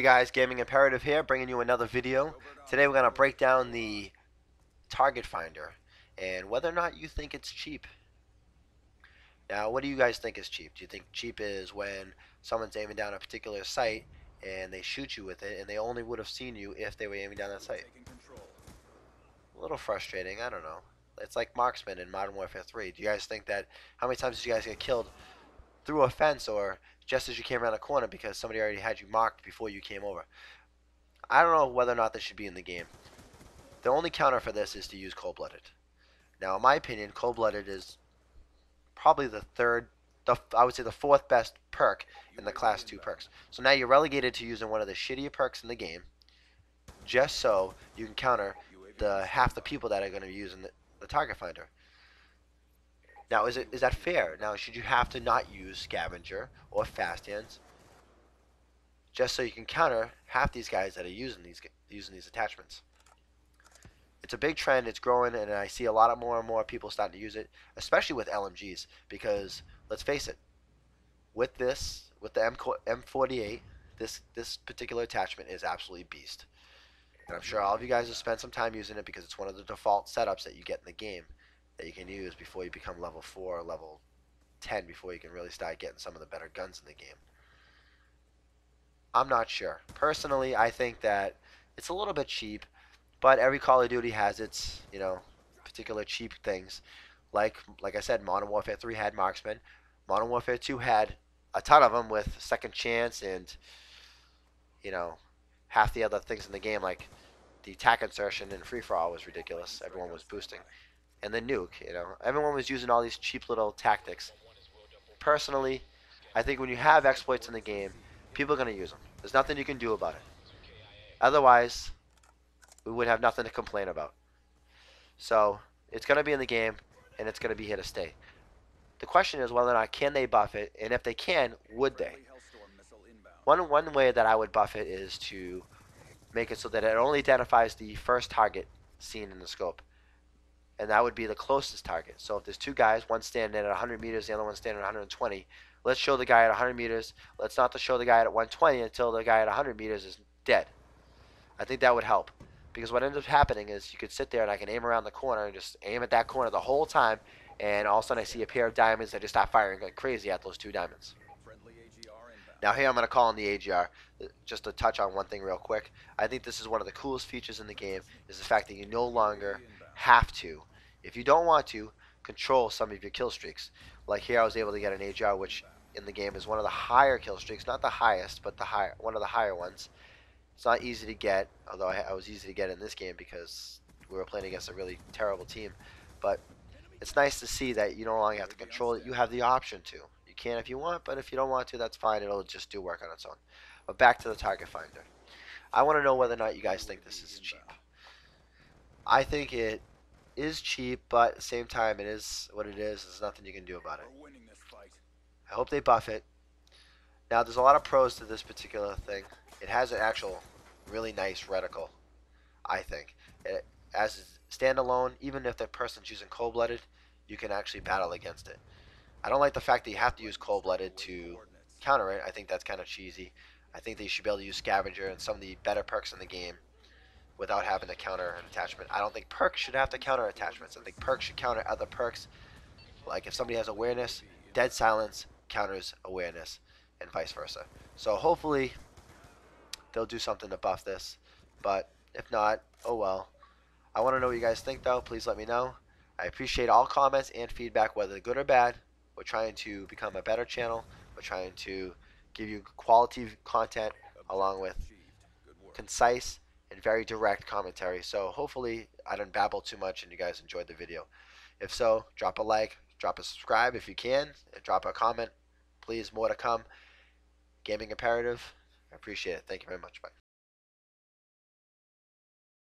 Hey guys, Gaming Imperative here, bringing you another video. Today we're going to break down the target finder and whether or not you think it's cheap. Now, what do you guys think is cheap? Do you think cheap is when someone's aiming down a particular site and they shoot you with it and they only would have seen you if they were aiming down that site? A little frustrating, I don't know. It's like marksman in Modern Warfare 3. Do you guys think that, how many times did you guys get killed through a fence or just as you came around a corner because somebody already had you marked before you came over? I don't know whether or not this should be in the game. The only counter for this is to use cold-blooded. Now, in my opinion, cold-blooded is probably the third, I would say the fourth best perk in the Class 2 perks. So now you're relegated to using one of the shittier perks in the game, just so you can counter the half the people that are going to be using the target finder. Now, is that fair? Now, should you have to not use scavenger or fast hands just so you can counter half these guys that are using these attachments? It's a big trend. It's growing, and I see a lot of more and more people starting to use it, especially with LMGs. Because let's face it, with the M48, this particular attachment is absolutely beast. And I'm sure all of you guys have spent some time using it because it's one of the default setups that you get in the game that you can use before you become level 4 or level 10, before you can really start getting some of the better guns in the game. I'm not sure. Personally, I think that it's a little bit cheap. But every Call of Duty has its, particular cheap things. Like I said, Modern Warfare 3 had marksman. Modern Warfare 2 had a ton of them with second chance and, half the other things in the game, like the attack insertion and free for all was ridiculous. Everyone was boosting. And the nuke, everyone was using all these cheap little tactics. Personally, I think when you have exploits in the game, people are going to use them. There's nothing you can do about it. Otherwise, we would have nothing to complain about. So it's going to be in the game, and it's going to be here to stay. The question is whether or not can they buff it, and if they can, would they? One way that I would buff it is to make it so that it only identifies the first target seen in the scope, and that would be the closest target. So if there's two guys, one standing at 100 meters, the other one standing at 120, let's show the guy at 100 meters. Let's not show the guy at 120 until the guy at 100 meters is dead. I think that would help. Because what ends up happening is you could sit there and I can aim around the corner and just aim at that corner the whole time, and all of a sudden I see a pair of diamonds. I just start firing like crazy at those two diamonds. Now here I'm going to call in the AGR. Just to touch on one thing real quick. I think this is one of the coolest features in the game, is the fact that you no longer have to, if you don't want to, control some of your kill streaks. Like here I was able to get an AGR, which in the game is one of the higher kill streaks. Not the highest, but one of the higher ones. It's not easy to get, although I was easy to get in this game because we were playing against a really terrible team. But it's nice to see that you no longer have to control it. You have the option to. You can if you want, but if you don't want to, that's fine. It'll just do work on its own. But back to the target finder. I want to know whether or not you guys think this is cheap. I think it is cheap, but at the same time, it is what it is. There's nothing you can do about it. I hope they buff it. Now, there's a lot of pros to this particular thing. It has an actual really nice reticle, I think. As standalone, even if the person's using cold-blooded, you can actually battle against it. I don't like the fact that you have to use cold-blooded to counter it. I think that's kind of cheesy. I think that you should be able to use scavenger and some of the better perks in the game without having to counter an attachment. I don't think perks should have to counter attachments. I think perks should counter other perks. Like if somebody has awareness, dead silence counters awareness, and vice versa. So hopefully they'll do something to buff this, but if not, oh well. I want to know what you guys think though. Please let me know. I appreciate all comments and feedback, whether good or bad. We're trying to become a better channel. We're trying to give you quality content along with concise and very direct commentary. So hopefully I didn't babble too much and you guys enjoyed the video. If so, drop a like, drop a subscribe if you can, and drop a comment. Please, more to come. Gaming Imperative. I appreciate it. Thank you very much. Bye.